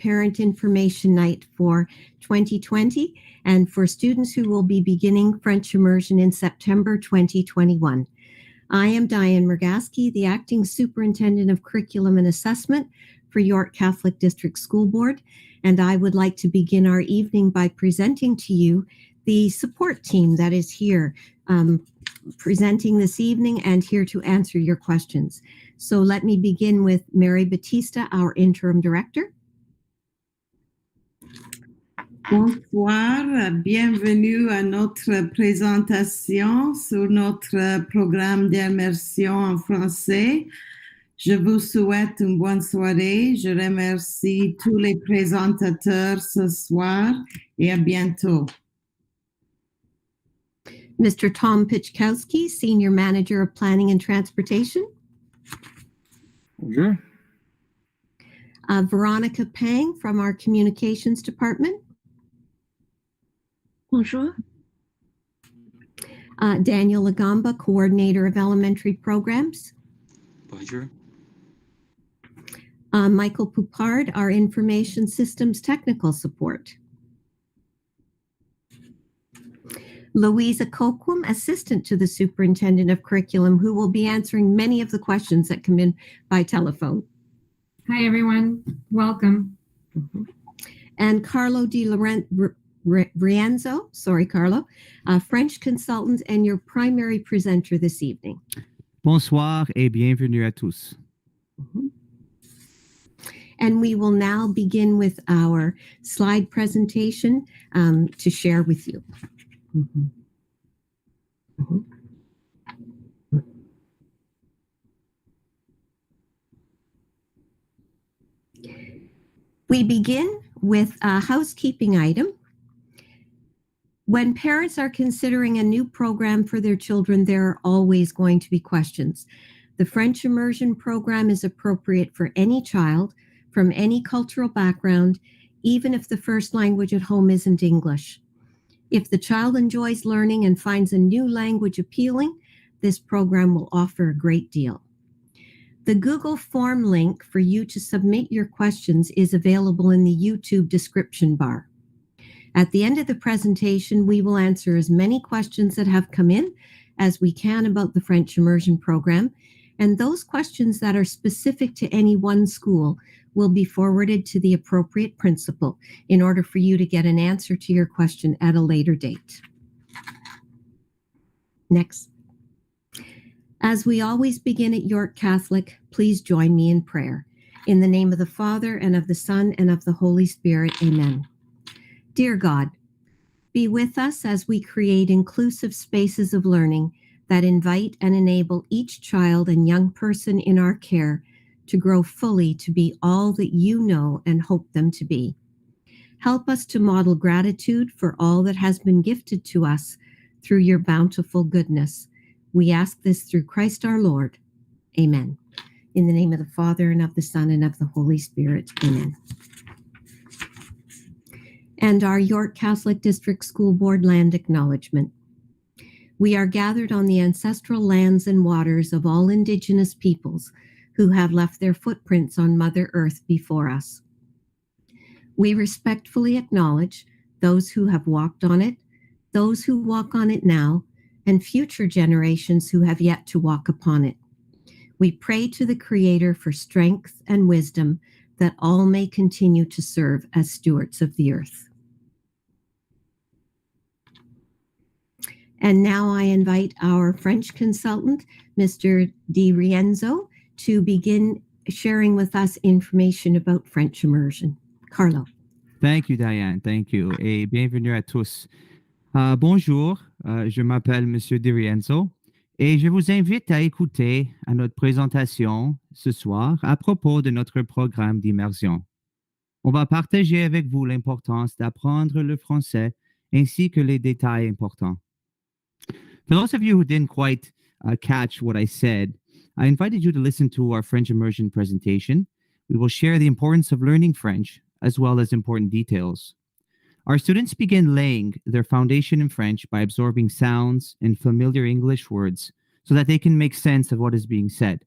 Parent Information Night for 2020 and for students who will be beginning French immersion in September 2021. I am Diane Murgaski, the Acting Superintendent of Curriculum and Assessment for York Catholic District School Board, and I would like to begin our evening by presenting to you the support team that is here presenting this evening and here to answer your questions. So let me begin with Mary Batista, our Interim Director. Bonsoir, bienvenue à notre présentation sur notre programme d'immersion en français. Je vous souhaite une bonne soirée. Je remercie tous les présentateurs ce soir et à bientôt. Mr. Tom Pichkowski, Senior Manager of Planning and Transportation. Bonjour. Veronica Pang from our Communications Department. Bonjour. Daniel Agamba, Coordinator of Elementary Programs. Bonjour. Michael Poupard, our Information Systems Technical Support. Louisa Coquam, Assistant to the Superintendent of Curriculum, who will be answering many of the questions that come in by telephone. Hi, everyone. Welcome. And Carlo Di Rienzo, sorry, Carlo, French consultant and your primary presenter this evening. Bonsoir et bienvenue à tous. And we will now begin with our slide presentation to share with you. We begin with a housekeeping item. When parents are considering a new program for their children, there are always going to be questions. The French Immersion program is appropriate for any child from any cultural background, even if the first language at home isn't English. If the child enjoys learning and finds a new language appealing, this program will offer a great deal. The Google form link for you to submit your questions is available in the YouTube description bar. At the end of the presentation, we will answer as many questions that have come in as we can about the French Immersion program, and those questions that are specific to any one school will be forwarded to the appropriate principal in order for you to get an answer to your question at a later date. Next. As we always begin at York Catholic, please join me in prayer. In the name of the Father, and of the Son, and of the Holy Spirit, amen. Dear God, be with us as we create inclusive spaces of learning that invite and enable each child and young person in our care to grow fully to be all that you know and hope them to be. Help us to model gratitude for all that has been gifted to us through your bountiful goodness. We ask this through Christ our Lord. Amen. In the name of the Father, and of the Son, and of the Holy Spirit. Amen. And our York Catholic District School Board land acknowledgement. We are gathered on the ancestral lands and waters of all Indigenous peoples who have left their footprints on Mother Earth before us. We respectfully acknowledge those who have walked on it, those who walk on it now, and future generations who have yet to walk upon it. We pray to the Creator for strength and wisdom that all may continue to serve as stewards of the earth. And now I invite our French consultant, Mr. Di Rienzo, to begin sharing with us information about French immersion. Carlo. Thank you, Diane. Thank you. Et bienvenue à tous. Bonjour, je m'appelle Monsieur Di Rienzo et je vous invite à écouter à notre présentation ce soir à propos de notre programme d'immersion. On va partager avec vous l'importance d'apprendre le français ainsi que les détails importants. For those of you who didn't quite catch what I said, I invited you to listen to our French immersion presentation. We will share the importance of learning French as well as important details. Our students begin laying their foundation in French by absorbing sounds and familiar English words so that they can make sense of what is being said,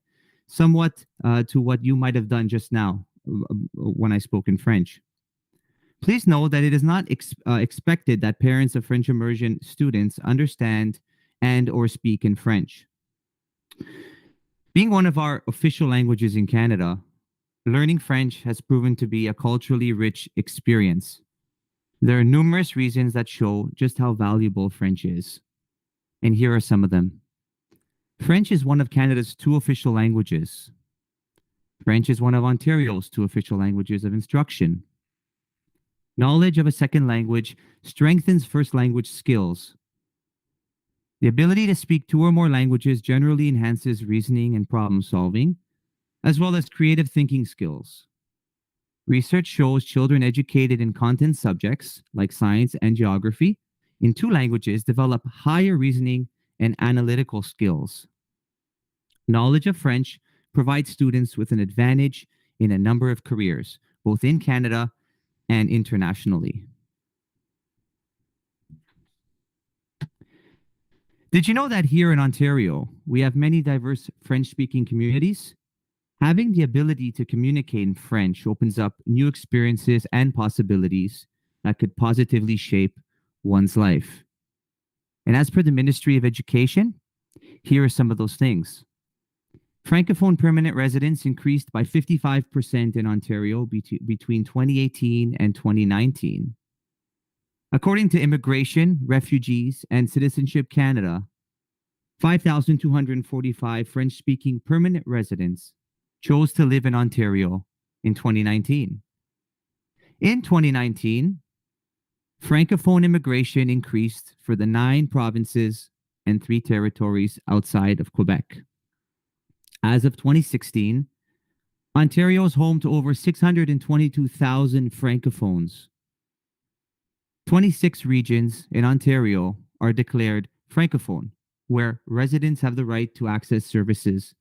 somewhat to what you might have done just now when I spoke in French. Please know that it is not expected that parents of French immersion students understand and or speak in French. Being one of our official languages in Canada, learning French has proven to be a culturally rich experience. There are numerous reasons that show just how valuable French is. And here are some of them. French is one of Canada's 2 official languages. French is one of Ontario's 2 official languages of instruction. Knowledge of a second language strengthens first language skills. The ability to speak 2 or more languages generally enhances reasoning and problem solving, as well as creative thinking skills. Research shows children educated in content subjects like science and geography in 2 languages develop higher reasoning and analytical skills. Knowledge of French provides students with an advantage in a number of careers, both in Canada and internationally. Did you know that here in Ontario, we have many diverse French-speaking communities? Having the ability to communicate in French opens up new experiences and possibilities that could positively shape one's life. And as per the Ministry of Education, here are some of those things. Francophone permanent residents increased by 55% in Ontario between 2018 and 2019. According to Immigration, Refugees, and Citizenship Canada, 5,245 French-speaking permanent residents chose to live in Ontario in 2019. In 2019, Francophone immigration increased for the 9 provinces and 3 territories outside of Quebec. As of 2016, Ontario is home to over 622,000 Francophones. 26 regions in Ontario are declared Francophone, where residents have the right to access services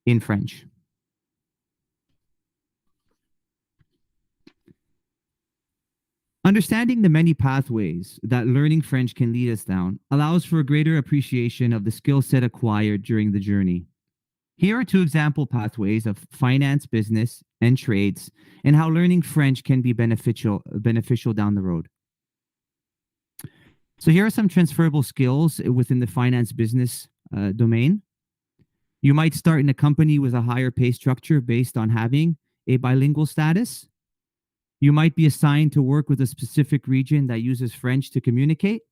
in French. Understanding the many pathways that learning French can lead us down allows for a greater appreciation of the skill set acquired during the journey. Here are 2 example pathways of finance, business, and trades, and how learning French can be beneficial down the road. So here are some transferable skills within the finance business domain. You might start in a company with a higher pay structure based on having a bilingual status. You might be assigned to work with a specific region that uses French to communicate.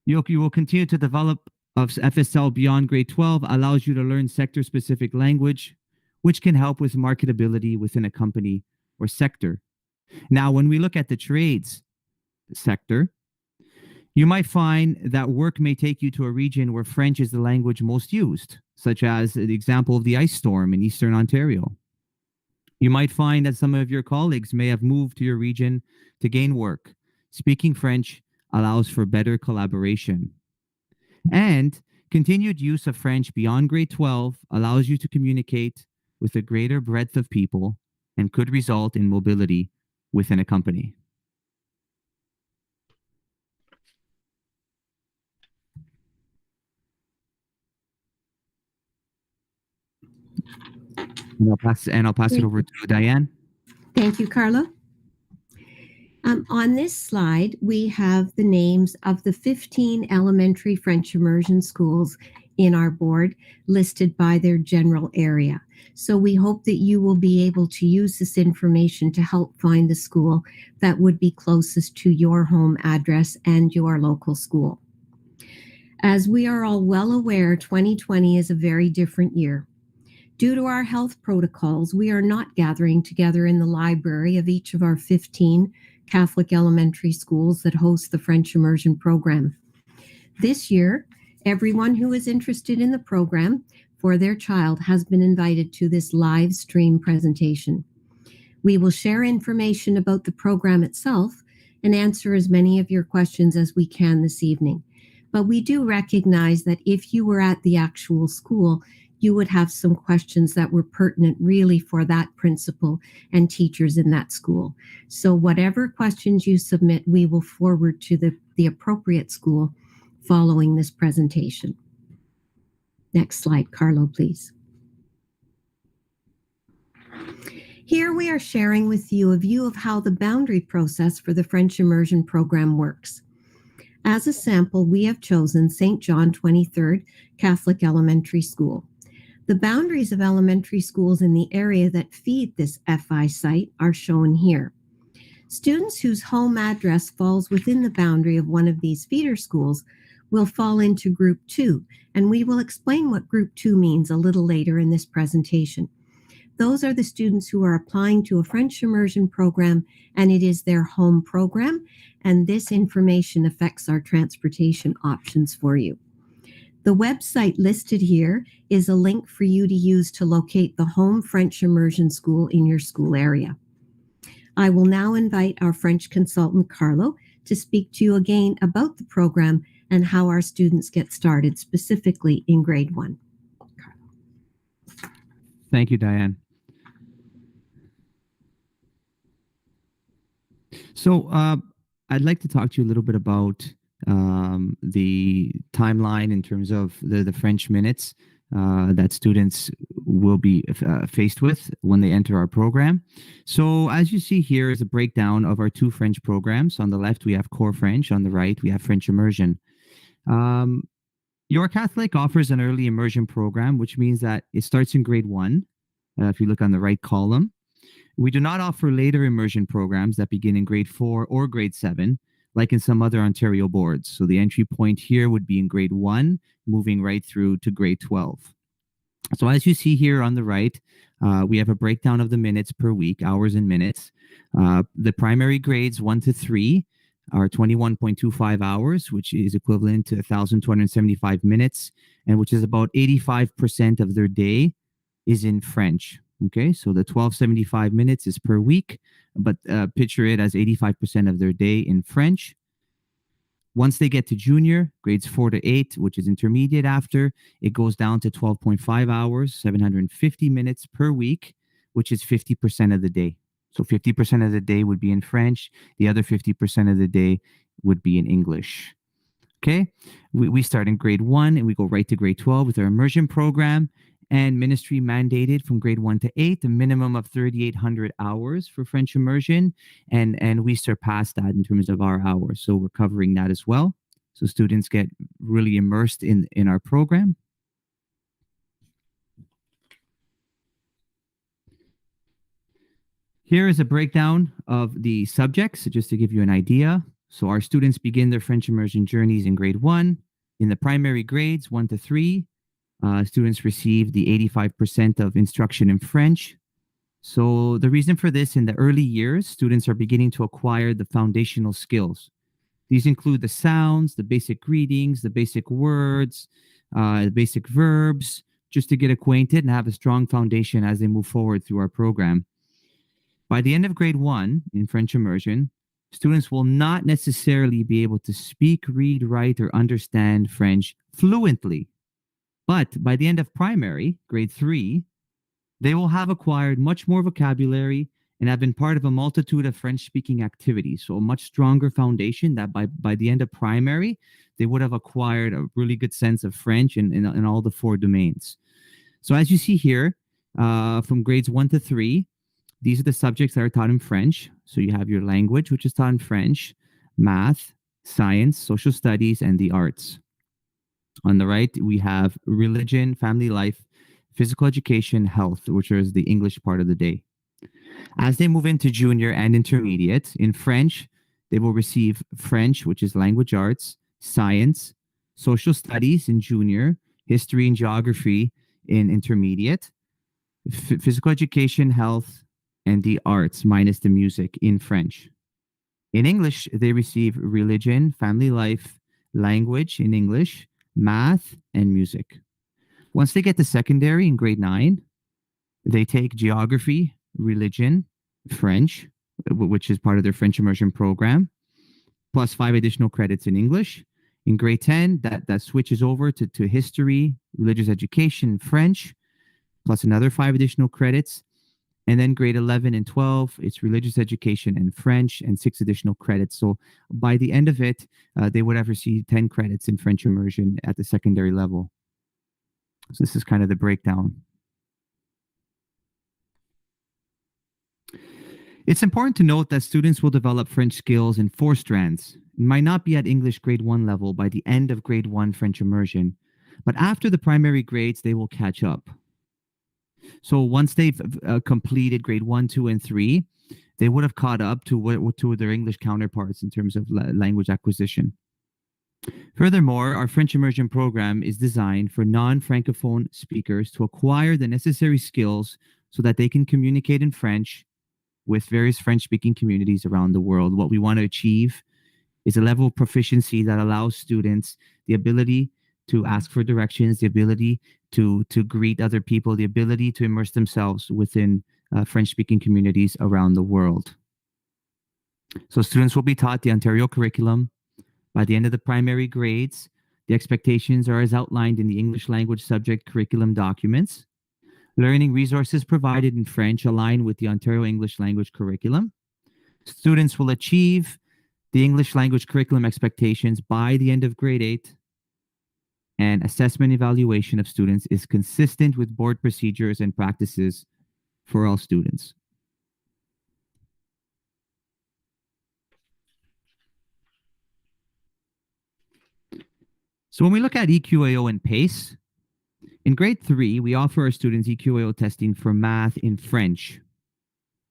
You will continue to develop of FSL beyond grade 12 allows you to learn sector-specific language, which can help with marketability within a company or sector. Now, when we look at the trades sector, you might find that work may take you to a region where French is the language most used, such as the example of the ice storm in Eastern Ontario. You might find that some of your colleagues may have moved to your region to gain work. Speaking French allows for better collaboration. And continued use of French beyond grade 12 allows you to communicate with a greater breadth of people and could result in mobility within a company. And I'll pass it over to Diane. Thank you, Carlo. On this slide, we have the names of the 15 elementary French immersion schools in our board listed by their general area. So we hope that you will be able to use this information to help find the school that would be closest to your home address and your local school. As we are all well aware, 2020 is a very different year. Due to our health protocols, we are not gathering together in the library of each of our 15 Catholic elementary schools that host the French Immersion program. This year, everyone who is interested in the program for their child has been invited to this live stream presentation. We will share information about the program itself and answer as many of your questions as we can this evening. But we do recognize that if you were at the actual school, you would have some questions that were pertinent really for that principal and teachers in that school. So whatever questions you submit, we will forward to the appropriate school following this presentation. Next slide, Carlo, please. Here we are sharing with you a view of how the boundary process for the French Immersion program works. As a sample, we have chosen St. John 23rd Catholic Elementary School. The boundaries of elementary schools in the area that feed this FI site are shown here. Students whose home address falls within the boundary of one of these feeder schools will fall into Group 2, and we will explain what Group 2 means a little later in this presentation. Those are the students who are applying to a French immersion program, and it is their home program, and this information affects our transportation options for you. The website listed here is a link for you to use to locate the home French immersion school in your school area. I will now invite our French consultant, Carlo, to speak to you again about the program and how our students get started, specifically in grade 1. Thank you, Diane. So I'd like to talk to you a little bit about the timeline in terms of the French minutes that students will be faced with when they enter our program. So as you see here is a breakdown of our 2 French programs. On the left, we have Core French. On the right, we have French Immersion. Your Catholic offers an early immersion program, which means that it starts in grade 1. If you look on the right column, we do not offer later immersion programs that begin in grade 4 or grade 7, like in some other Ontario boards. So the entry point here would be in grade 1, moving right through to grade 12. So as you see here on the right, we have a breakdown of the minutes per week, hours and minutes. The primary grades 1 to 3 are 21.25 hours, which is equivalent to 1,275 minutes, and which is about 85% of their day is in French. Okay, so the 1,275 minutes is per week, but picture it as 85% of their day in French. Once they get to junior, grades 4 to 8, which is intermediate after, it goes down to 12.5 hours, 750 minutes per week, which is 50% of the day. So 50% of the day would be in French. The other 50% of the day would be in English. Okay, we start in grade 1 and we go right to grade 12 with our immersion program. And ministry mandated from grade 1 to 8, a minimum of 3,800 hours for French immersion. And we surpass that in terms of our hours. So we're covering that as well. So students get really immersed in our program. Here is a breakdown of the subjects, just to give you an idea. So our students begin their French immersion journeys in grade 1. In the primary grades, 1 to 3, students receive the 85% of instruction in French. So the reason for this, in the early years, students are beginning to acquire the foundational skills. These include the sounds, the basic greetings, the basic words, the basic verbs, just to get acquainted and have a strong foundation as they move forward through our program. By the end of grade 1 in French immersion, students will not necessarily be able to speak, read, write, or understand French fluently. But by the end of primary, grade 3, they will have acquired much more vocabulary and have been part of a multitude of French-speaking activities. So a much stronger foundation that by the end of primary, they would have acquired a really good sense of French in all the 4 domains. So as you see here, from grades 1 to 3, these are the subjects that are taught in French. So you have your language, which is taught in French, math, science, social studies, and the arts. On the right, we have religion, family life, physical education, health, which is the English part of the day. As they move into junior and intermediate, in French, they will receive French, which is language arts, science, social studies in junior, history and geography in intermediate, physical education, health, and the arts, minus the music, in French. In English, they receive religion, family life, language in English, math, and music. Once they get to secondary in grade 9, they take geography, religion, French, which is part of their French immersion program, plus 5 additional credits in English. In grade 10, that switches over to history, religious education, French, plus another 5 additional credits. And then grade 11 and 12, it's religious education and French and 6 additional credits. So by the end of it, they would have received 10 credits in French immersion at the secondary level. So this is kind of the breakdown. It's important to note that students will develop French skills in 4 strands and might not be at English grade 1 level by the end of grade 1 French immersion, but after the primary grades, they will catch up. So once they've completed grade 1, 2, and 3, they would have caught up to their English counterparts in terms of language acquisition. Furthermore, our French immersion program is designed for non-francophone speakers to acquire the necessary skills so that they can communicate in French with various French-speaking communities around the world. What we want to achieve is a level of proficiency that allows students the ability to ask for directions, the ability to greet other people, the ability to immerse themselves within French-speaking communities around the world. So students will be taught the Ontario curriculum. By the end of the primary grades, the expectations are as outlined in the English language subject curriculum documents. Learning resources provided in French align with the Ontario English language curriculum. Students will achieve the English language curriculum expectations by the end of grade 8. And assessment evaluation of students is consistent with board procedures and practices for all students. So when we look at EQAO and PACE, in grade 3, we offer our students EQAO testing for math in French.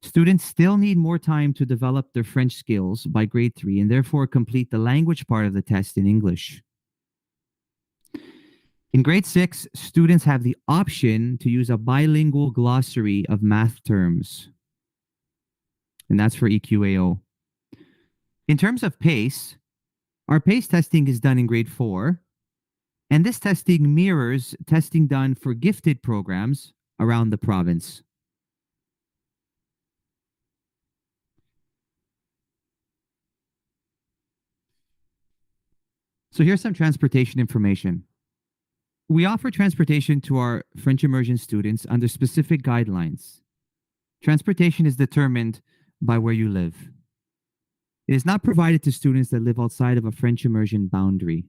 Students still need more time to develop their French skills by grade 3 and therefore complete the language part of the test in English. In grade 6, students have the option to use a bilingual glossary of math terms, and that's for EQAO. In terms of PACE, our PACE testing is done in grade 4, and this testing mirrors testing done for gifted programs around the province. So here's some transportation information. We offer transportation to our French immersion students under specific guidelines. Transportation is determined by where you live. It is not provided to students that live outside of a French immersion boundary.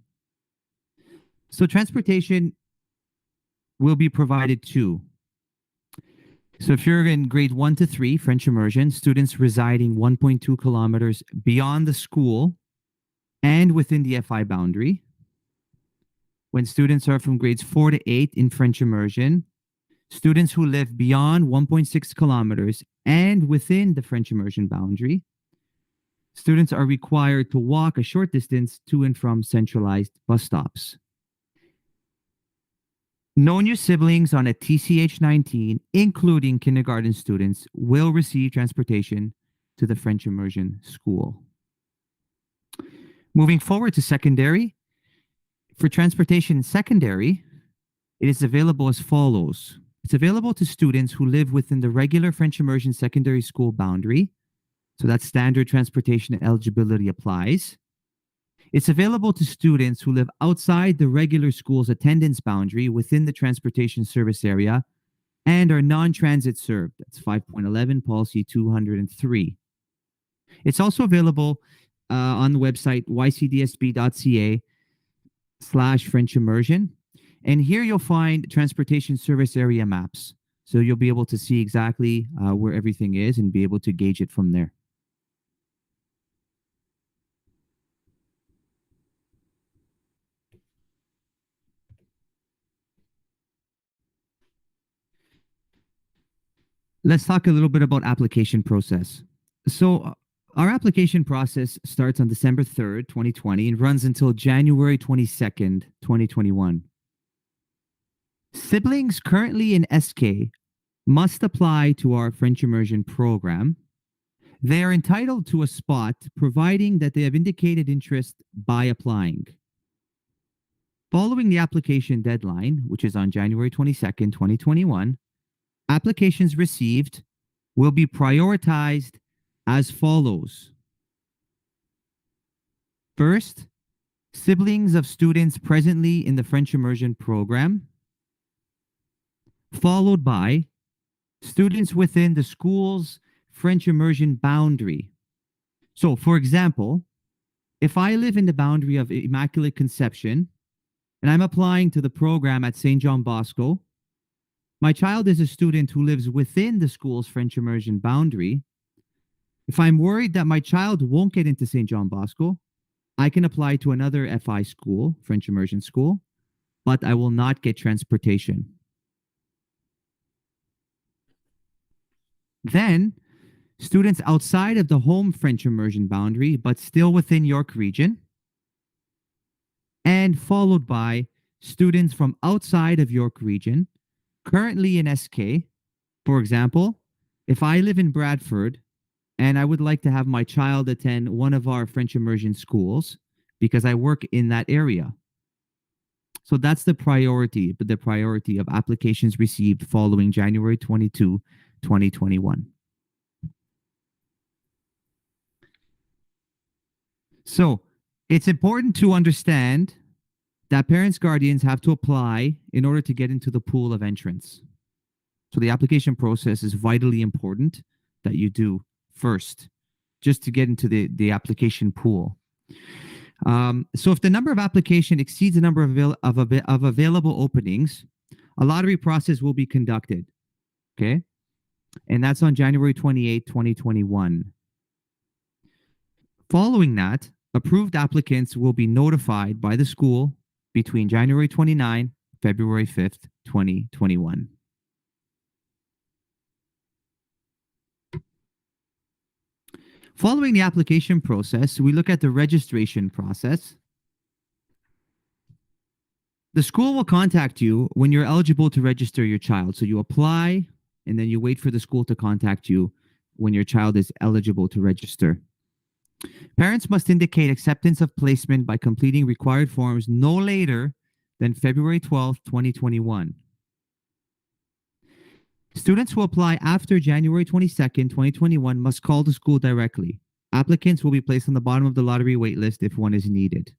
So transportation will be provided too. So if you're in grade 1 to 3, French immersion, students residing 1.2 kilometers beyond the school and within the FI boundary. When students are from grades 4 to 8 in French immersion, students who live beyond 1.6 kilometers and within the French immersion boundary, students are required to walk a short distance to and from centralized bus stops. No new siblings on a TCH 19, including kindergarten students, will receive transportation to the French Immersion School. Moving forward to secondary, for transportation in secondary, it is available as follows. It's available to students who live within the regular French Immersion Secondary School boundary, so that standard transportation eligibility applies. It's available to students who live outside the regular school's attendance boundary within the transportation service area and are non-transit served. That's 5.11, policy 203. It's also available on the website ycdsb.ca/French Immersion. And here you'll find transportation service area maps. So you'll be able to see exactly where everything is and be able to gauge it from there. Let's talk a little bit about application process. So our application process starts on December 3rd, 2020 and runs until January 22nd, 2021. Siblings currently in SK must apply to our French Immersion program. They are entitled to a spot providing that they have indicated interest by applying. Following the application deadline, which is on January 22nd, 2021, applications received will be prioritized as follows. First, siblings of students presently in the French Immersion program, followed by students within the school's French Immersion boundary. So, for example, if I live in the boundary of Immaculate Conception and I'm applying to the program at St. John Bosco, my child is a student who lives within the school's French Immersion boundary, If I'm worried that my child won't get into St. John Bosco, I can apply to another FI school, French Immersion School, but I will not get transportation. Then, students outside of the home French immersion boundary, but still within York Region, and followed by students from outside of York Region, currently in SK. For example, if I live in Bradford and I would like to have my child attend one of our French immersion schools because I work in that area. So that's the priority of applications received following January 22, 2021. So it's important to understand that parents, guardians have to apply in order to get into the pool of entrance. So the application process is vitally important that you do first, just to get into the application pool. So if the number of application exceeds the number of available openings, a lottery process will be conducted. Okay? And that's on January 28, 2021. Following that, approved applicants will be notified by the school between January 29, February 5th, 2021. Following the application process, we look at the registration process. The school will contact you when you're eligible to register your child. So you apply, and then you wait for the school to contact you when your child is eligible to register. Parents must indicate acceptance of placement by completing required forms no later than February 12, 2021. Students who apply after January 22nd, 2021 must call the school directly. Applicants will be placed on the bottom of the lottery waitlist if one is needed.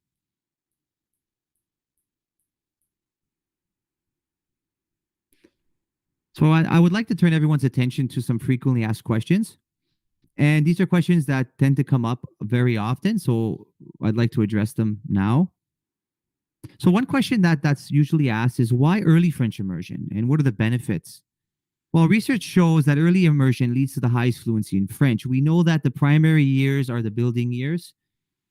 So I would like to turn everyone's attention to some frequently asked questions. And these are questions that tend to come up very often, so I'd like to address them now. So one question that's usually asked is, why early French immersion, and what are the benefits? Well, research shows that early immersion leads to the highest fluency in French. We know that the primary years are the building years,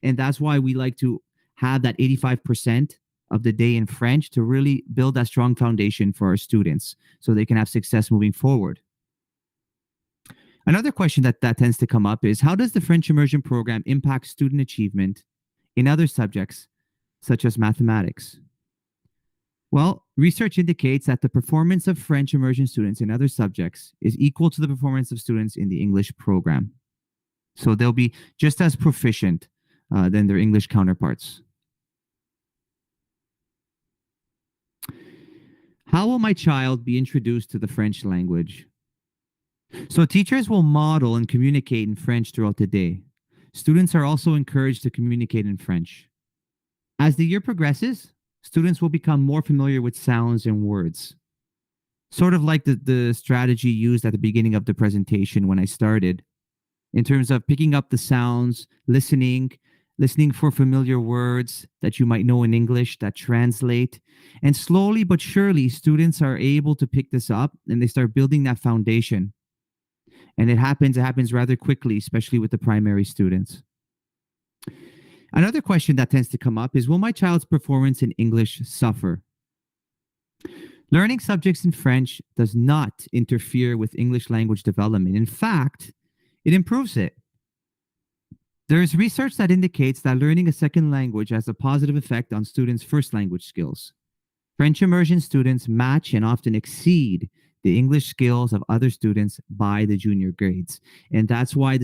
and that's why we like to have that 85% of the day in French to really build that strong foundation for our students so they can have success moving forward. Another question that tends to come up is, how does the French immersion program impact student achievement in other subjects, such as mathematics? Well, research indicates that the performance of French immersion students in other subjects is equal to the performance of students in the English program. So they'll be just as proficient than their English counterparts. How will my child be introduced to the French language? So teachers will model and communicate in French throughout the day. Students are also encouraged to communicate in French. As the year progresses, students will become more familiar with sounds and words. Sort of like the strategy used at the beginning of the presentation when I started, in terms of picking up the sounds, listening for familiar words that you might know in English that translate. And slowly but surely, students are able to pick this up and they start building that foundation. And it happens rather quickly, especially with the primary students. Another question that tends to come up is, will my child's performance in English suffer? Learning subjects in French does not interfere with English language development. In fact, it improves it. There is research that indicates that learning a second language has a positive effect on students' first language skills. French immersion students match and often exceed the English skills of other students by the junior grades. And that's why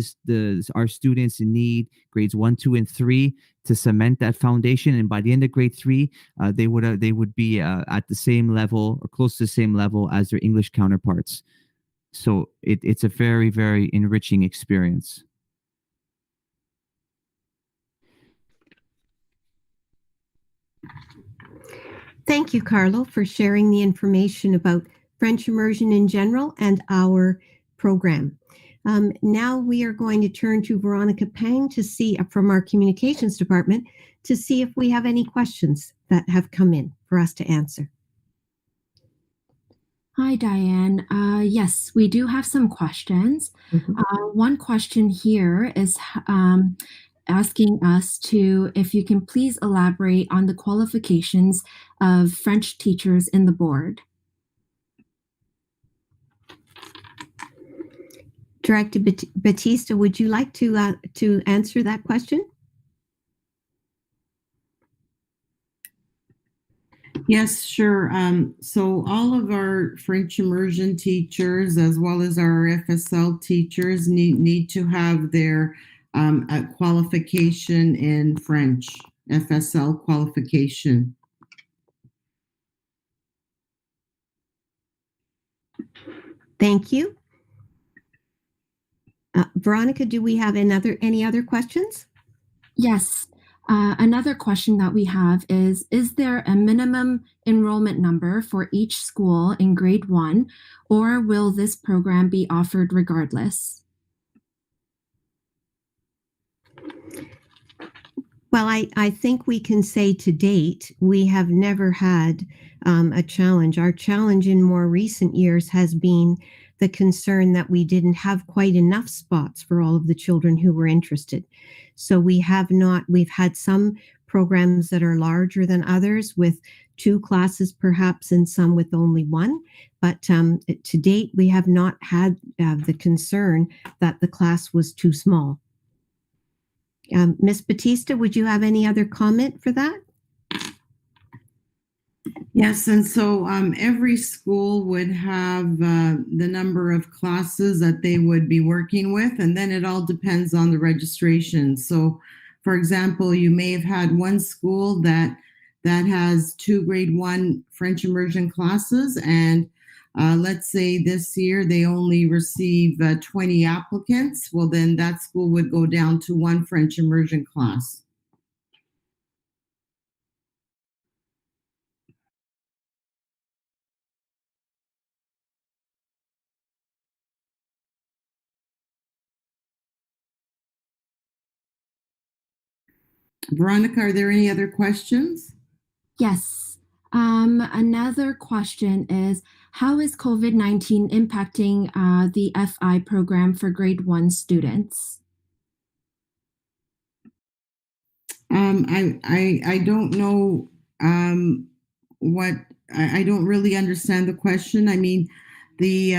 our students need grades 1, 2, and 3 to cement that foundation. And by the end of grade 3, they would be at the same level or close to the same level as their English counterparts. So it's a very, very enriching experience. Thank you, Carlo, for sharing the information about French immersion in general and our program. Now we are going to turn to Veronica Pang to see from our communications department to see if we have any questions that have come in for us to answer. Hi, Diane. Yes, we do have some questions. Mhm. One question here is asking us to, if you can please elaborate on the qualifications of French teachers in the board. Director Batista, would you like to answer that question? Yes, sure. So all of our French immersion teachers, as well as our FSL teachers, need to have their a qualification in French, FSL qualification. Thank you. Veronica, do we have any other questions? Yes. Another question that we have is there a minimum enrollment number for each school in grade 1, or will this program be offered regardless? Well, I think we can say to date, we have never had a challenge. Our challenge in more recent years has been the concern that we didn't have quite enough spots for all of the children who were interested. So we've had some programs that are larger than others with 2 classes perhaps and some with only 1. But to date, we have not had the concern that the class was too small. Ms. Batista, would you have any other comment for that? Yes, and so every school would have the number of classes that they would be working with, and then it all depends on the registration. So, for example, you may have had one school that has 2 grade 1 French immersion classes, and let's say this year they only receive 20 applicants. Well, then that school would go down to 1 French immersion class. Veronica, are there any other questions? Yes. Another question is, how is COVID-19 impacting the FI program for grade 1 students? I don't know what I don't really understand the question. I mean, the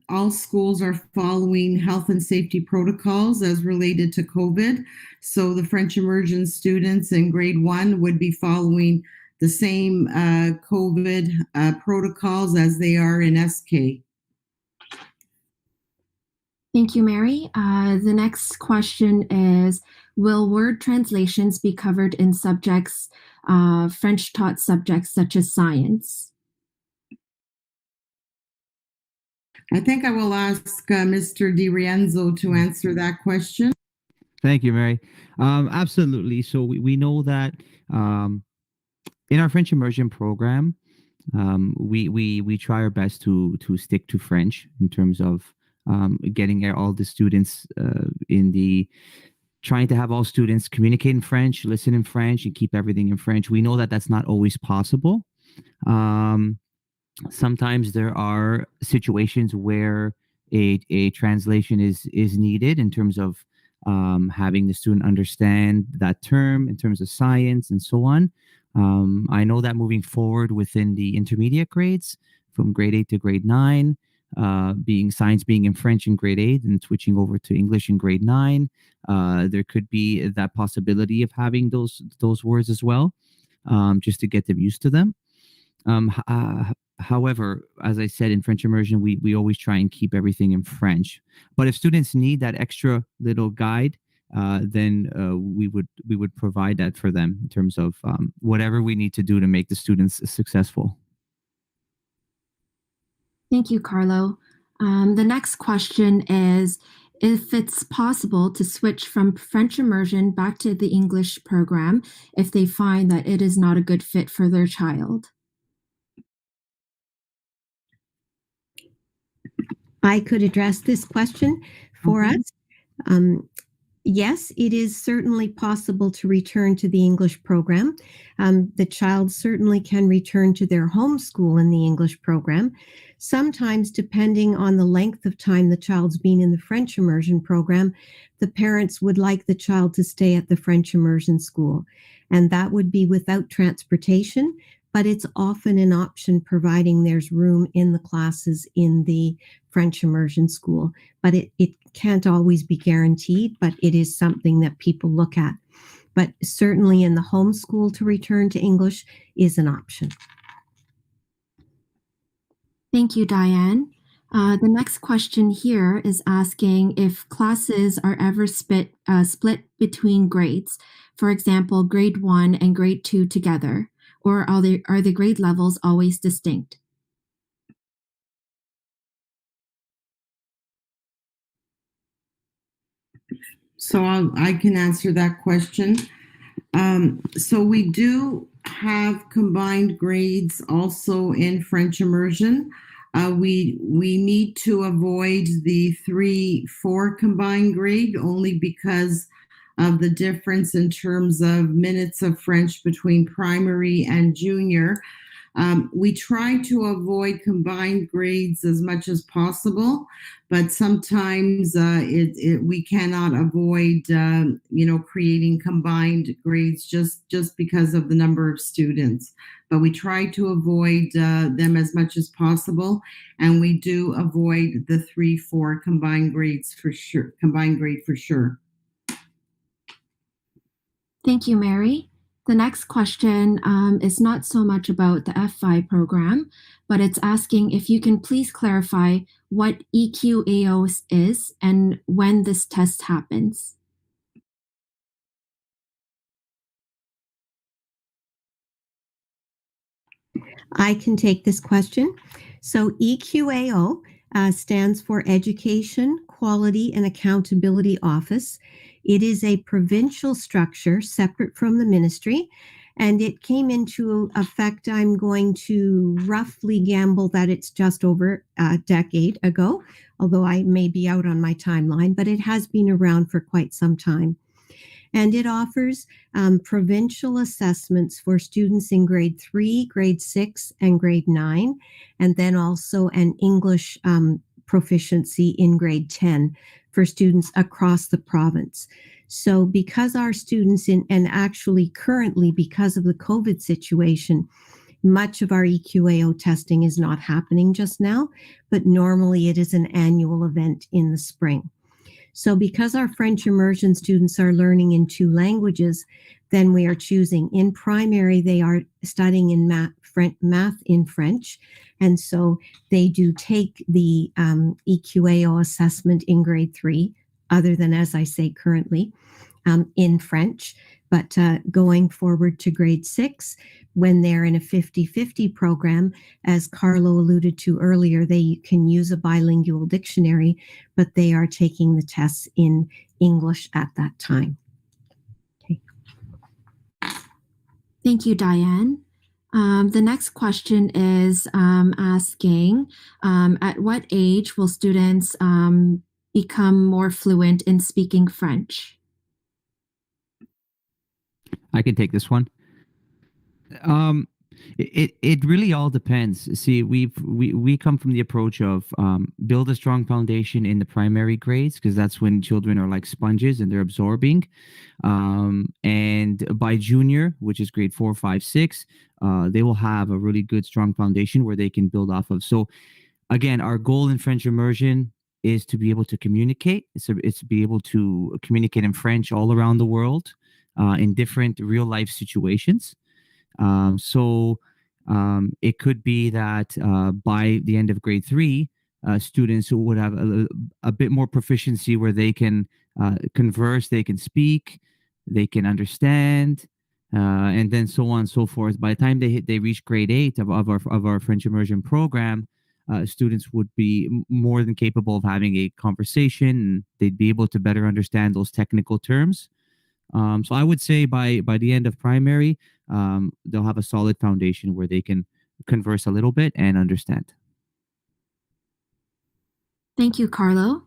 all schools are following health and safety protocols as related to COVID. So the French immersion students in grade 1 would be following the same COVID protocols as they are in SK. Thank you, Mary. The next question is, will word translations be covered in subjects, French taught subjects such as science? I think I will ask Mr. Di Rienzo to answer that question. Thank you, Mary. Absolutely. So we know that in our French immersion program, we try our best to stick to French in terms of getting all the students trying to have all students communicate in French, listen in French, and keep everything in French. We know that that's not always possible. Sometimes there are situations where a translation is needed in terms of having the student understand that term in terms of science and so on. I know that moving forward within the intermediate grades, from grade 8 to grade 9, science being in French in grade 8 and switching over to English in grade 9, there could be that possibility of having those words as well, just to get them used to them. However, as I said, in French immersion, we always try and keep everything in French. But if students need that extra little guide, then we would provide that for them in terms of whatever we need to do to make the students successful. Thank you, Carlo. The next question is, if it's possible to switch from French immersion back to the English program if they find that it is not a good fit for their child. I could address this question for us. Yes, it is certainly possible to return to the English program. The child certainly can return to their home school in the English program. Sometimes, depending on the length of time the child's been in the French immersion program, the parents would like the child to stay at the French immersion school. And that would be without transportation, but it's often an option providing there's room in the classes in the French immersion school. But it can't always be guaranteed, but it is something that people look at. But certainly in the homeschool to return to English is an option. Thank you, Diane. The next question here is asking if classes are ever split between grades, for example, grade 1 and grade 2 together, or are the grade levels always distinct? So I can answer that question. So we do have combined grades also in French immersion. We need to avoid the 3-4 combined grade only because of the difference in terms of minutes of French between primary and junior. We try to avoid combined grades as much as possible, but sometimes we cannot avoid, creating combined grades just because of the number of students. But we try to avoid them as much as possible, and we do avoid the 3-4 combined grades for sure. Combined grade for sure. Thank you, Mary. The next question is not so much about the F5 program, but it's asking if you can please clarify what EQAO is and when this test happens. I can take this question. So EQAO stands for Education, Quality, and Accountability Office. It is a provincial structure separate from the ministry, and it came into effect, I'm going to roughly gamble that it's just over a decade ago, although I may be out on my timeline, but it has been around for quite some time. And it offers provincial assessments for students in grade 3, grade 6, and grade 9, and then also an English proficiency in grade 10 for students across the province. So because our students and actually currently because of the COVID situation, much of our EQAO testing is not happening just now, but normally it is an annual event in the spring. So because our French immersion students are learning in 2 languages, then we are choosing. In primary, they are studying in math in French. And so they do take the EQAO assessment in grade 3, other than, as I say, currently in French. But going forward to grade 6, when they're in a 50-50 program, as Carlo alluded to earlier, they can use a bilingual dictionary, but they are taking the tests in English at that time. Okay. Thank you, Diane. The next question is asking, at what age will students become more fluent in speaking French? I can take this one. It really all depends. See, we come from the approach of build a strong foundation in the primary grades, because that's when children are like sponges and they're absorbing. And by junior, which is grade 4, 5, 6, they will have a really good strong foundation where they can build off of. So again, our goal in French immersion is to be able to communicate. It's to be able to communicate in French all around the world in different real life situations. So it could be that by the end of grade 3, students who would have a bit more proficiency where they can converse, they can speak, they can understand, and then so on and so forth. By the time they reach grade 8 of our French immersion program, students would be more than capable of having a conversation, and they'd be able to better understand those technical terms. So I would say by the end of primary, they'll have a solid foundation where they can converse a little bit and understand. Thank you, Carlo.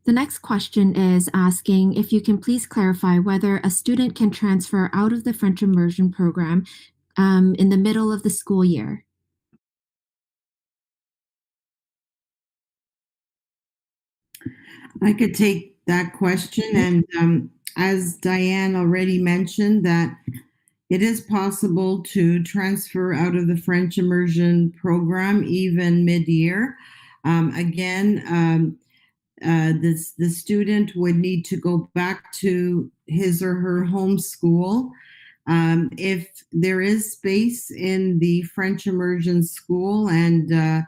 The next question is asking if you can please clarify whether a student can transfer out of the French immersion program in the middle of the school year. I could take that question. And as Diane already mentioned, that it is possible to transfer out of the French immersion program even mid-year. The student would need to go back to his or her home school. If there is space in the French immersion school and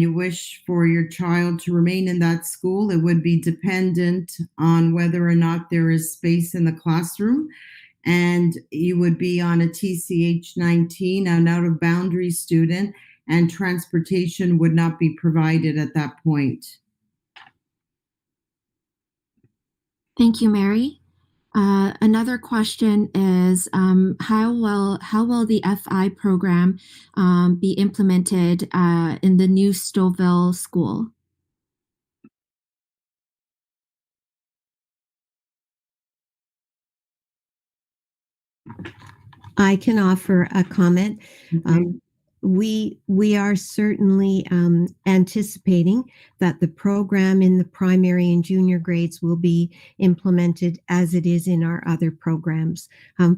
you wish for your child to remain in that school, it would be dependent on whether or not there is space in the classroom. And you would be on a TCH 19, an out of boundary student, and transportation would not be provided at that point. Thank you, Mary. Another question is how will the FI program be implemented in the new Stouffville school? I can offer a comment. We are certainly anticipating that the program in the primary and junior grades will be implemented as it is in our other programs,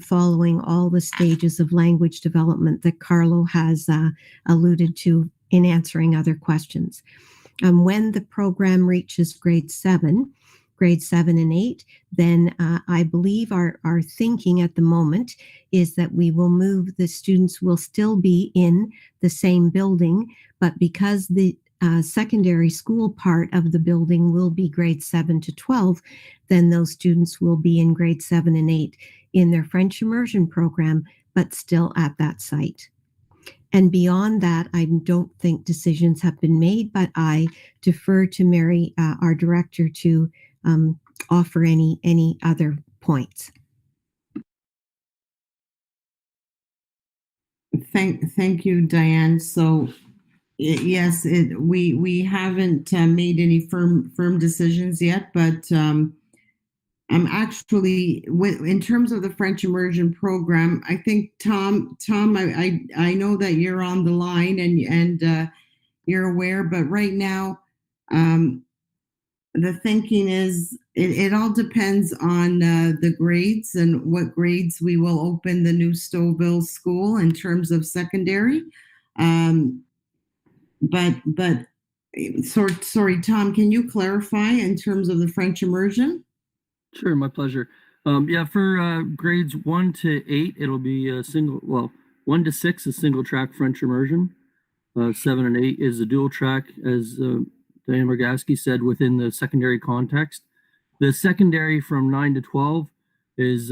following all the stages of language development that Carlo has alluded to in answering other questions. When the program reaches grade 7 and 8, then I believe our thinking at the moment is that we will move, the students will still be in the same building, but because the secondary school part of the building will be grade 7 to 12, then those students will be in grade 7 and 8 in their French immersion program, but still at that site. And beyond that, I don't think decisions have been made, but I defer to Mary, our director, to offer any other points. Thank you, Diane. So yes, we haven't made any firm decisions yet, but I'm actually, in terms of the French immersion program, I think Tom, I know that you're on the line and you're aware, but right now, the thinking is it all depends on the grades and what grades we will open the new Stouffville school in terms of secondary. Sorry, Tom, can you clarify in terms of the French immersion? Sure, my pleasure. For grades 1 to 8, it'll be a 1 to 6 is single track French immersion. 7 and 8 is a dual track, as Diane Margaski said, within the secondary context. The secondary from 9 to 12 is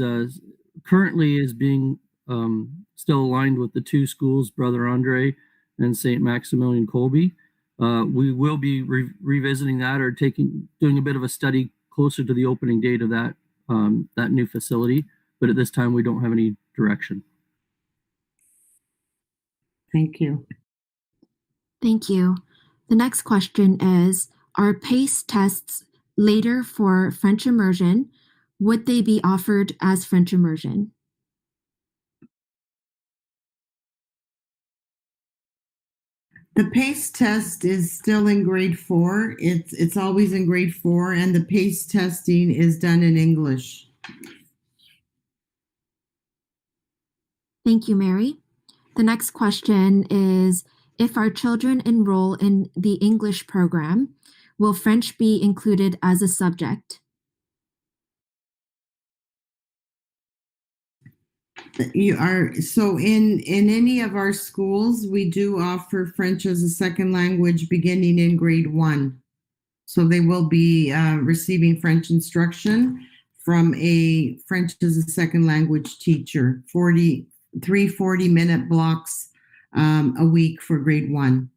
currently being still aligned with the two schools, Brother Andre and St. Maximilian Kolbe. We will be revisiting that or doing a bit of a study closer to the opening date of that new facility, but at this time we don't have any direction. Thank you. Thank you. The next question is, are PACE tests later for French immersion? Would they be offered as French immersion? The PACE test is still in grade 4. It's always in grade 4, and the PACE testing is done in English. Thank you, Mary. The next question is, if our children enroll in the English program, will French be included as a subject? In any of our schools, we do offer French as a second language beginning in grade 1. So they will be receiving French instruction from a French as a second language teacher, 40-minute blocks a week for grade 1.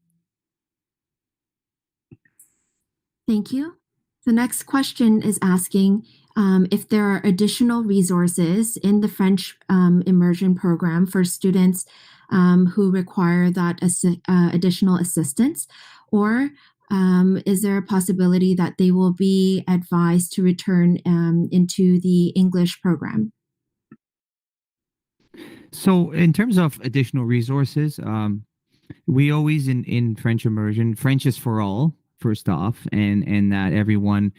Thank you. The next question is asking if there are additional resources in the French immersion program for students who require that additional assistance, or is there a possibility that they will be advised to return into the English program? So, in terms of additional resources, we always in French immersion, French is for all, first off, and that everyone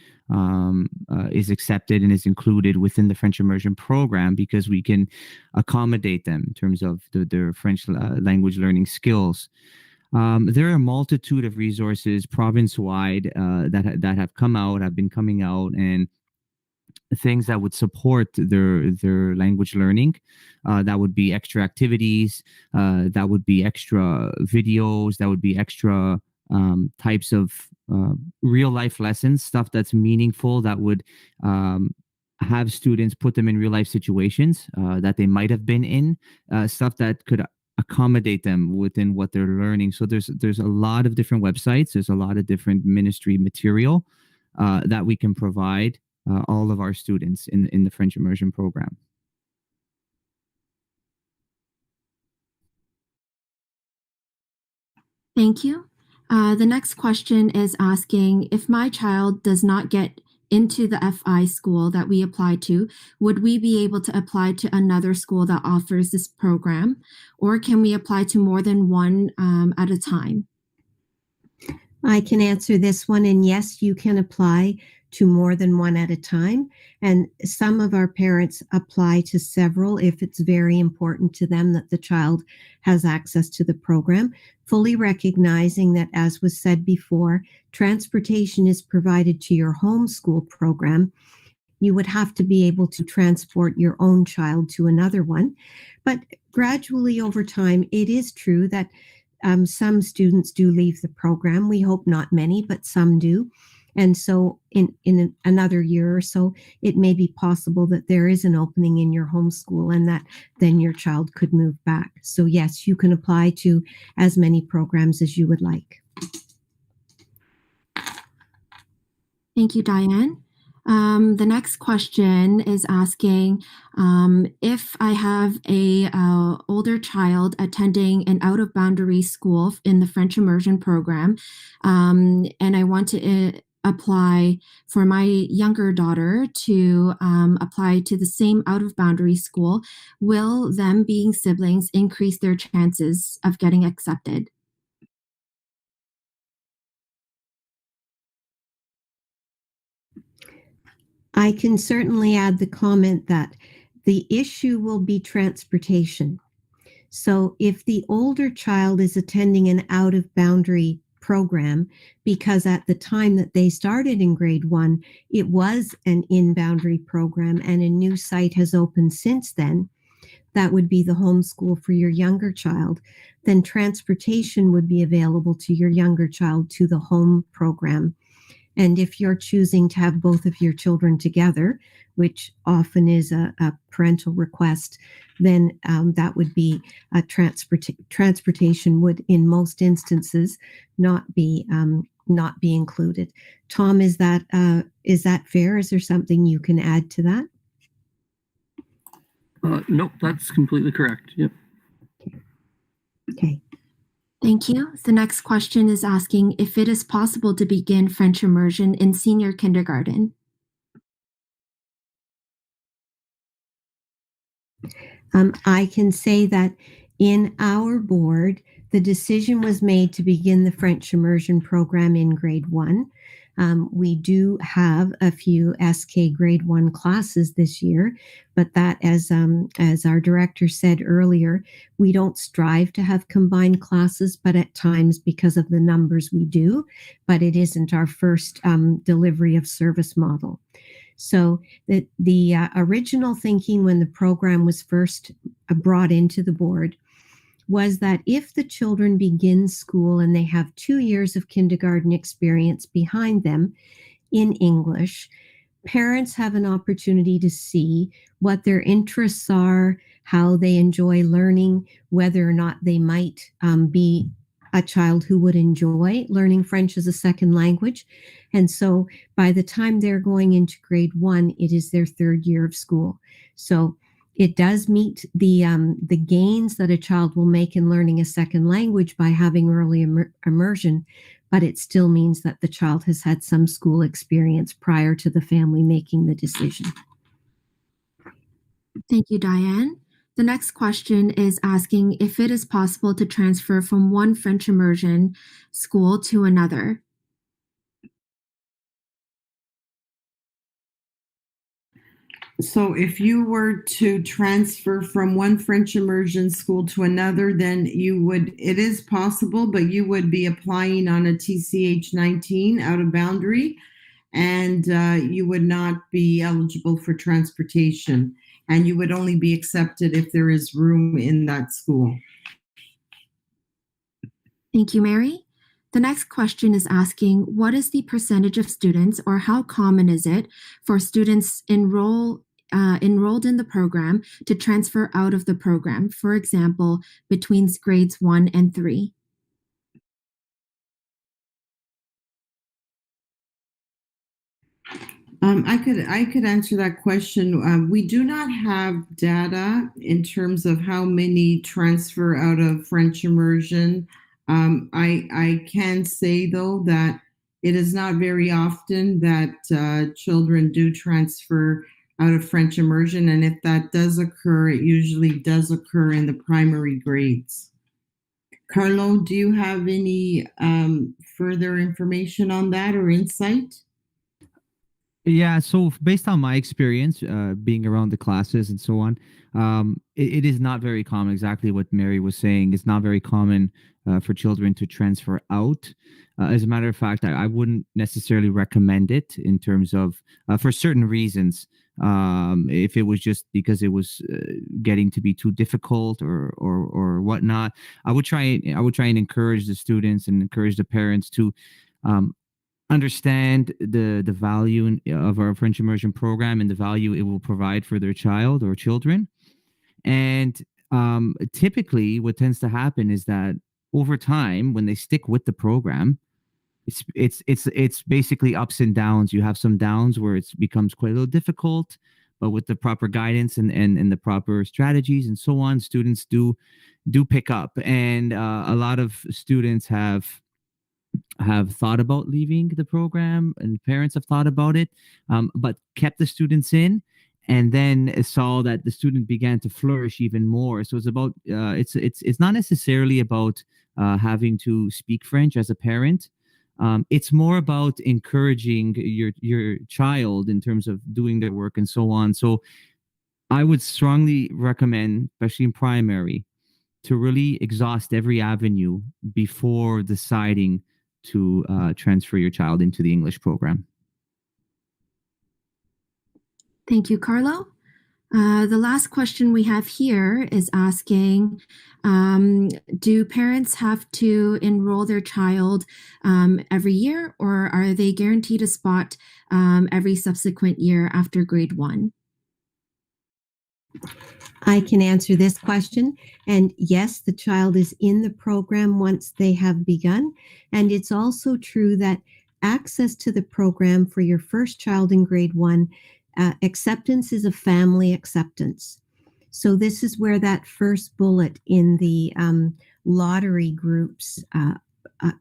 is accepted and is included within the French immersion program because we can accommodate them in terms of their French language learning skills. There are a multitude of resources province-wide that have come out, have been coming out, and things that would support their language learning. That would be extra activities, that would be extra videos, that would be extra types of real life lessons, stuff that's meaningful, that would have students put them in real life situations that they might have been in, stuff that could accommodate them within what they're learning. So there's a lot of different websites, there's a lot of different ministry material that we can provide all of our students in the French immersion program. Thank you. The next question is asking, if my child does not get into the FI school that we applied to, would we be able to apply to another school that offers this program? Or can we apply to more than one at a time? I can answer this one, and yes, you can apply to more than one at a time. And some of our parents apply to several if it's very important to them that the child has access to the program, fully recognizing that, as was said before, transportation is provided to your homeschool program. You would have to be able to transport your own child to another one. But gradually over time, it is true that some students do leave the program. We hope not many, but some do. And so in another year or so, it may be possible that there is an opening in your homeschool and that then your child could move back. So yes, you can apply to as many programs as you would like. Thank you, Diane. The next question is asking, if I have a older child attending an out-of-boundary school in the French immersion program, and I want to apply for my younger daughter to apply to the same out-of-boundary school, will them being siblings increase their chances of getting accepted? I can certainly add the comment that the issue will be transportation. So if the older child is attending an out-of-boundary program, because at the time that they started in grade 1, it was an in-boundary program and a new site has opened since then, that would be the homeschool for your younger child, then transportation would be available to your younger child to the home program. And if you're choosing to have both of your children together, which often is a parental request, then that would be a transportation would, in most instances, not be included. Tom, is that fair? Is there something you can add to that? Nope, that's completely correct. Yep. Okay. Thank you. The next question is asking if it is possible to begin French immersion in senior kindergarten. I can say that in our board, the decision was made to begin the French immersion program in grade 1. We do have a few SK grade 1 classes this year, but that, as our director said earlier, we don't strive to have combined classes, but at times, because of the numbers, we do, but it isn't our first delivery of service model. So the original thinking when the program was first brought into the board was that if the children begin school and they have 2 years of kindergarten experience behind them in English, parents have an opportunity to see what their interests are, how they enjoy learning, whether or not they might be a child who would enjoy learning French as a second language. And so by the time they're going into grade 1, it is their 3rd year of school. So it does meet the gains that a child will make in learning a second language by having early immersion, but it still means that the child has had some school experience prior to the family making the decision. Thank you, Diane. The next question is asking if it is possible to transfer from one French immersion school to another. So if you were to transfer from one French immersion school to another, then it is possible, but you would be applying on a TCH 19 out of boundary, and you would not be eligible for transportation, and you would only be accepted if there is room in that school. Thank you, Mary. The next question is asking, what is the percentage of students, or how common is it for students enrolled in the program to transfer out of the program, for example, between grades 1 and 3? I could answer that question. We do not have data in terms of how many transfer out of French immersion. I can say, though, that it is not very often that children do transfer out of French immersion. And if that does occur, it usually does occur in the primary grades. Carlo, do you have any further information on that or insight? Yeah, so based on my experience, being around the classes and so on, it is not very common. Exactly what Mary was saying. It's not very common for children to transfer out. As a matter of fact, I wouldn't necessarily recommend it in terms of for certain reasons. If it was just because it was getting to be too difficult or whatnot, I would try and encourage the students and encourage the parents to understand the value of our French immersion program and the value it will provide for their child or children. And typically what tends to happen is that over time, when they stick with the program, it's basically ups and downs. You have some downs where it becomes quite a little difficult, but with the proper guidance and the proper strategies and so on, students do pick up. And a lot of students have thought about leaving the program, and parents have thought about it, but kept the students in, and then saw that the student began to flourish even more. So it's about it's not necessarily about having to speak French as a parent. It's more about encouraging your child in terms of doing their work and so on. So I would strongly recommend, especially in primary, to really exhaust every avenue before deciding to transfer your child into the English program. Thank you, Carlo. The last question we have here is asking, do parents have to enroll their child every year, or are they guaranteed a spot every subsequent year after grade 1? I can answer this question. And yes, the child is in the program once they have begun. And it's also true that access to the program for your first child in grade 1, acceptance is a family acceptance. So this is where that first bullet in the lottery groups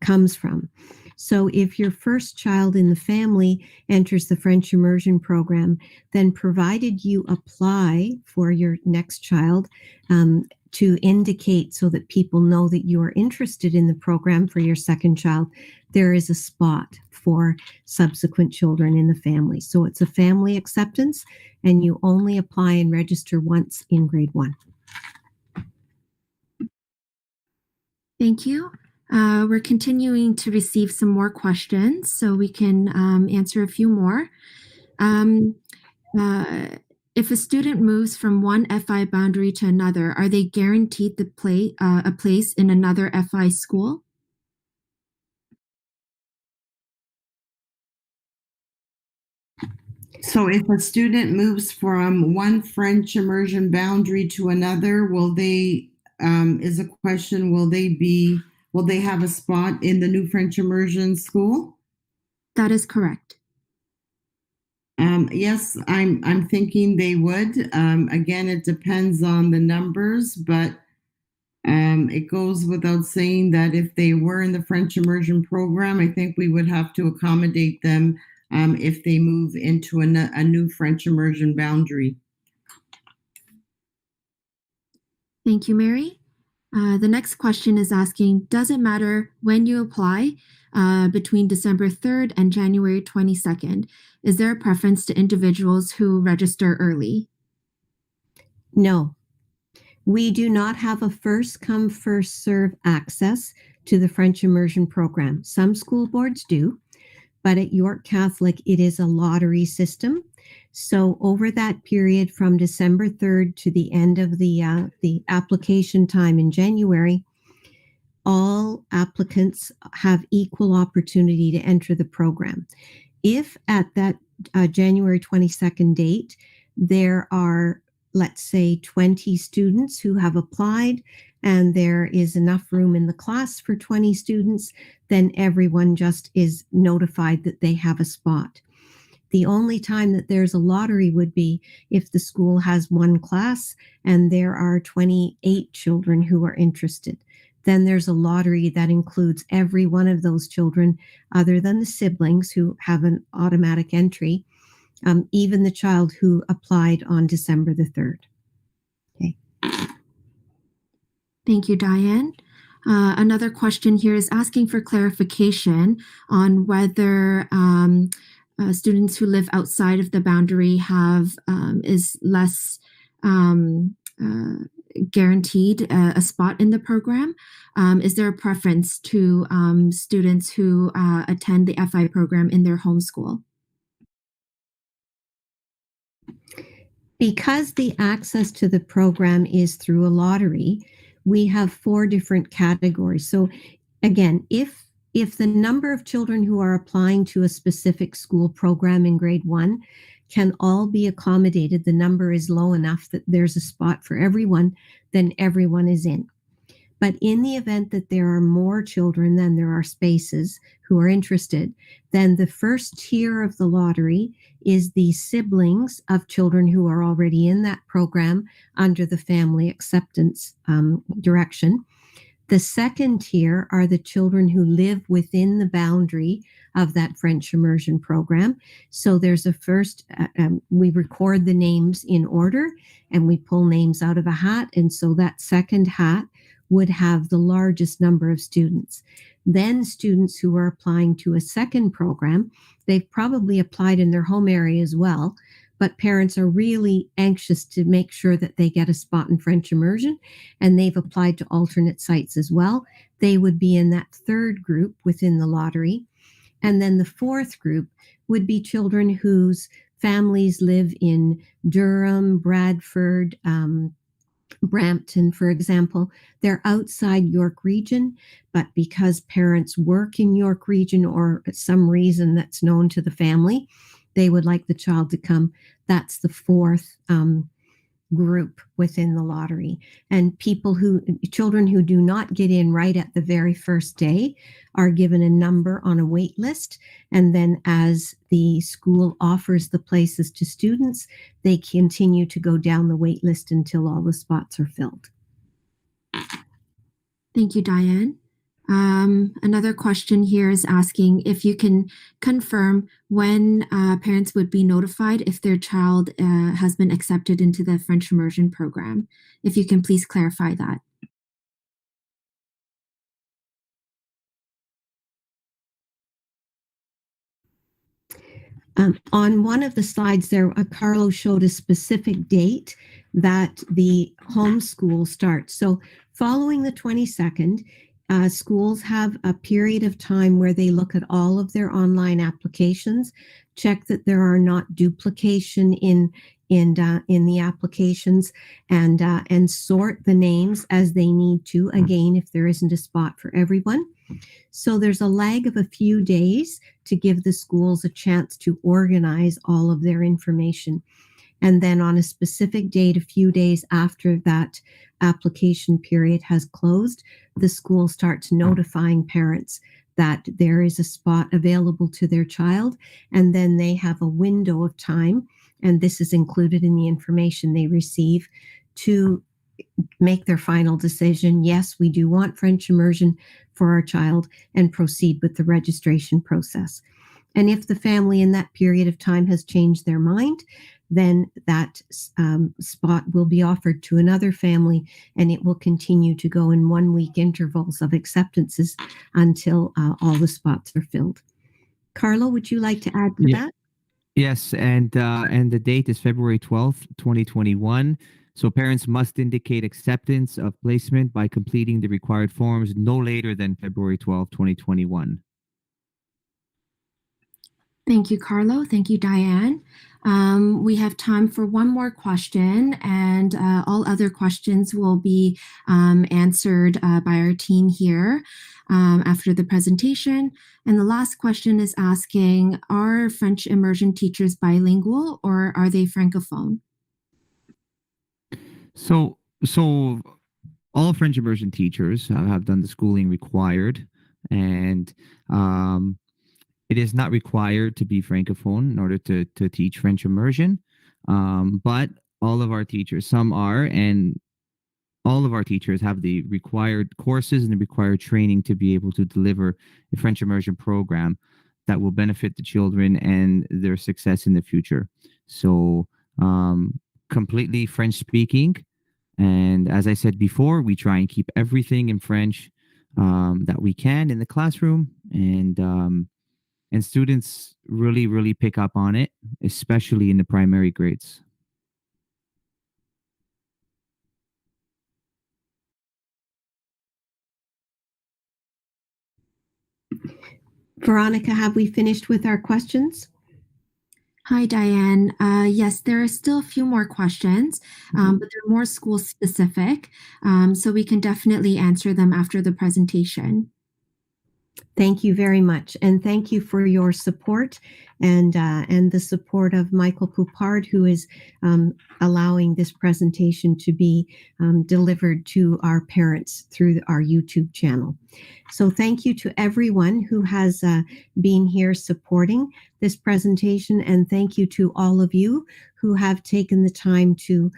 comes from. So if your first child in the family enters the French Immersion program, then provided you apply for your next child to indicate so that people know that you are interested in the program for your second child, there is a spot for subsequent children in the family. So it's a family acceptance, and you only apply and register once in grade 1. Thank you. We're continuing to receive some more questions, so we can answer a few more. If a student moves from one FI boundary to another, are they guaranteed a place in another FI school? So if a student moves from one French immersion boundary to another, will they have a spot in the new French immersion school? That is correct. Yes, I'm thinking they would. Again, it depends on the numbers, but It goes without saying that if they were in the French immersion program, I think we would have to accommodate them if they move into a new French immersion boundary. Thank you, Mary. The next question is asking, does it matter when you apply between December 3rd and January 22nd? Is there a preference to individuals who register early? No. We do not have a first come, first serve access to the French immersion program. Some school boards do, but at York Catholic, it is a lottery system. So over that period from December 3rd to the end of the application time in January, all applicants have equal opportunity to enter the program. If at that January 22nd date, there are, let's say, 20 students who have applied and there is enough room in the class for 20 students, then everyone just is notified that they have a spot. The only time that there's a lottery would be if the school has one class and there are 28 children who are interested. Then there's a lottery that includes every one of those children other than the siblings who have an automatic entry, even the child who applied on December the 3rd. Okay. Thank you, Diane. Another question here is asking for clarification on whether students who live outside of the boundary is less guaranteed a spot in the program. Is there a preference to students who attend the FI program in their home school? Because the access to the program is through a lottery, we have 4 different categories. So again, if the number of children who are applying to a specific school program in grade 1 can all be accommodated, the number is low enough that there's a spot for everyone, then everyone is in. But in the event that there are more children than there are spaces who are interested, then the first tier of the lottery is the siblings of children who are already in that program under the family acceptance direction. The second tier are the children who live within the boundary of that French immersion program. So there's a first, we record the names in order and we pull names out of a hat. And so that second hat would have the largest number of students. Then students who are applying to a second program, they've probably applied in their home area as well, but parents are really anxious to make sure that they get a spot in French immersion, and they've applied to alternate sites as well. They would be in that third group within the lottery. And then the fourth group would be children whose families live in Durham, Bradford, Brampton, for example. They're outside York Region, but because parents work in York Region or some reason that's known to the family, they would like the child to come. That's the fourth group within the lottery. And children who do not get in right at the very first day are given a number on a wait list. And then as the school offers the places to students, they continue to go down the wait list until all the spots are filled. Thank you, Diane. Another question here is asking if you can confirm when parents would be notified if their child has been accepted into the French immersion program. If you can please clarify that. On one of the slides there, Carlo showed a specific date that the homeschool starts. So following the 22nd, schools have a period of time where they look at all of their online applications, check that there are not duplication in the applications, and sort the names as they need to, again, if there isn't a spot for everyone. So there's a lag of a few days to give the schools a chance to organize all of their information. And then on a specific date, a few days after that application period has closed, the school starts notifying parents that there is a spot available to their child. And then they have a window of time, and this is included in the information they receive, to make their final decision. Yes, we do want French immersion for our child, and proceed with the registration process. And if the family in that period of time has changed their mind, then that spot will be offered to another family, and it will continue to go in 1 week intervals of acceptances until all the spots are filled. Carlo, would you like to add to Yeah. that? Yes, and the date is February 12th, 2021. So parents must indicate acceptance of placement by completing the required forms no later than February 12th, 2021. Thank you, Carlo. Thank you, Diane. We have time for one more question, and all other questions will be answered by our team here after the presentation. And the last question is asking, are French immersion teachers bilingual or are they francophone? So all French immersion teachers have done the schooling required, and it is not required to be francophone in order to teach French immersion. But all of our teachers, some are, and all of our teachers have the required courses and the required training to be able to deliver a French immersion program that will benefit the children and their success in the future. So completely French speaking. And as I said before, we try and keep everything in French that we can in the classroom. And students really, really pick up on it, especially in the primary grades. Veronica, have we finished with our questions? Hi, Diane. Yes, there are still a few more questions, but they're more school specific, so we can definitely answer them after the presentation. Thank you very much. And thank you for your support and the support of Michael Poupard, who is allowing this presentation to be delivered to our parents through our YouTube channel. So thank you to everyone who has been here supporting this presentation. And thank you to all of you who have taken the time to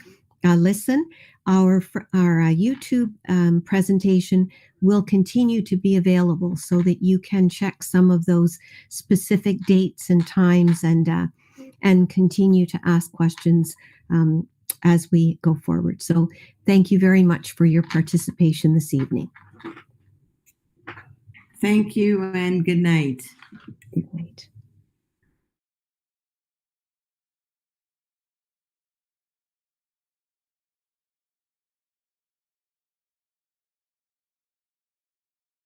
listen. Our YouTube presentation will continue to be available so that you can check some of those specific dates and times and continue to ask questions as we go forward. So thank you very much for your participation this evening. Thank you and good night. Good night.